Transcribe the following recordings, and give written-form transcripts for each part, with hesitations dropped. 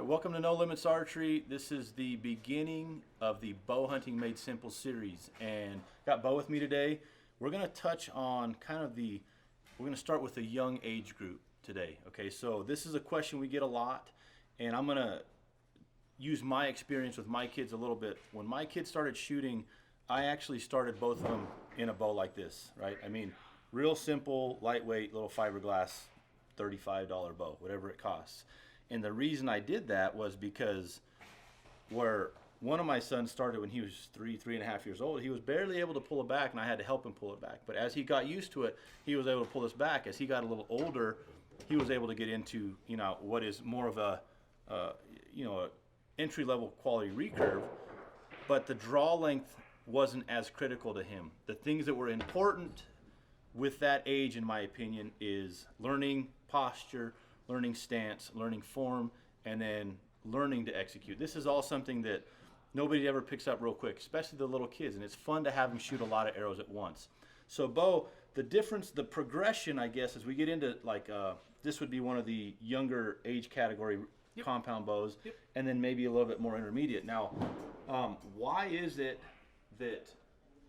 All right, welcome to No Limits Archery. This is the beginning of the Bowhunting Made Simple series, and got Bo with me today. We're going to touch on we're going to start with the young age group today. Okay, so this is a question we get a lot, and I'm going to use my experience with my kids a little bit. When my kids started shooting, I actually started both of them in a bow like this, right? I mean, real simple, lightweight, little fiberglass, $35 bow, whatever it costs. And the reason I did that was because where one of my sons started when he was three and a half years old, he was barely able to pull it back, and I had to help him pull it back. But as he got used to it, he was able to pull this back. As he got a little older, he was able to get into, what is more of a entry-level quality recurve, but the draw length wasn't as critical to him. The things that were important with that age, in my opinion, is learning posture, learning stance, learning form, and then learning to execute. This is all something that nobody ever picks up real quick, especially the little kids, and it's fun to have them shoot a lot of arrows at once. So Bo, the difference, the progression, I guess, as we get into this would be one of the younger age category compound bows, and then maybe a little bit more intermediate. Now, why is it that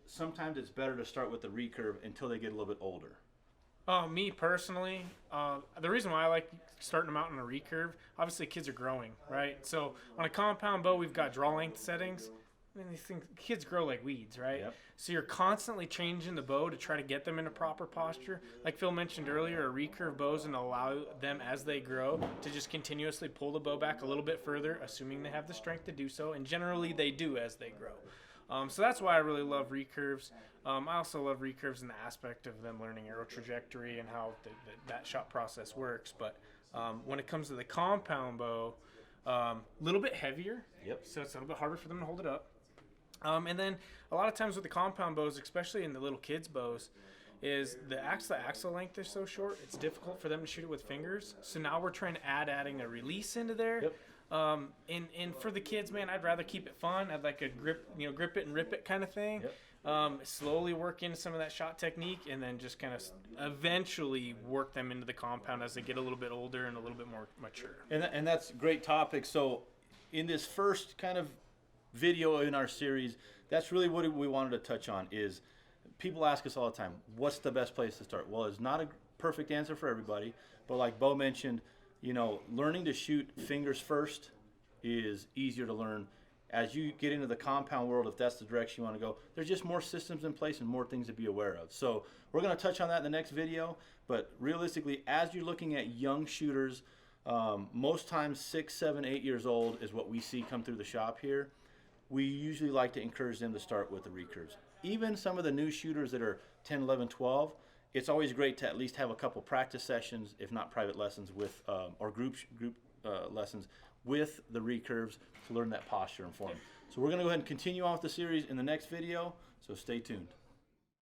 sometimes it's better to start with the recurve until they get a little bit older? Me personally, the reason why I like starting them out in a recurve, obviously kids are growing, right? So on a compound bow, we've got draw length settings. I mean, these things, kids grow like weeds, right? Yep. So you're constantly changing the bow to try to get them into proper posture. Like Phil mentioned earlier, a recurve bow is going to allow them as they grow to just continuously pull the bow back a little bit further, assuming they have the strength to do so, and generally they do as they grow. So that's why I really love recurves. I also love recurves in the aspect of them learning arrow trajectory and how that shot process works. But when it comes to the compound bow, a little bit heavier. Yep. So it's a little bit harder for them to hold it up. And then a lot of times with the compound bows, especially in the little kids' bows, is the axle length is so short, it's difficult for them to shoot it with fingers. So now we're trying to adding a release into there. Yep. And for the kids, man, I'd rather keep it fun. I'd like a grip it and rip it kind of thing. Yep. Slowly work into some of that shot technique, and then just kind of eventually work them into the compound as they get a little bit older and a little bit more mature. And that's a great topic. So in this first kind of video in our series, that's really what we wanted to touch on. Is people ask us all the time, what's the best place to start? Well, it's not a perfect answer for everybody, but like Bo mentioned, learning to shoot fingers first is easier to learn. As you get into the compound world, if that's the direction you want to go, there's just more systems in place and more things to be aware of. So we're going to touch on that in the next video, but realistically, as you're looking at young shooters, most times 6, 7, 8 years old is what we see come through the shop here. We usually like to encourage them to start with the recurves. Even some of the new shooters that are 10, 11, 12, it's always great to at least have a couple practice sessions, if not private lessons with, or group lessons with the recurves to learn that posture and form. So we're going to go ahead and continue on with the series in the next video, so stay tuned.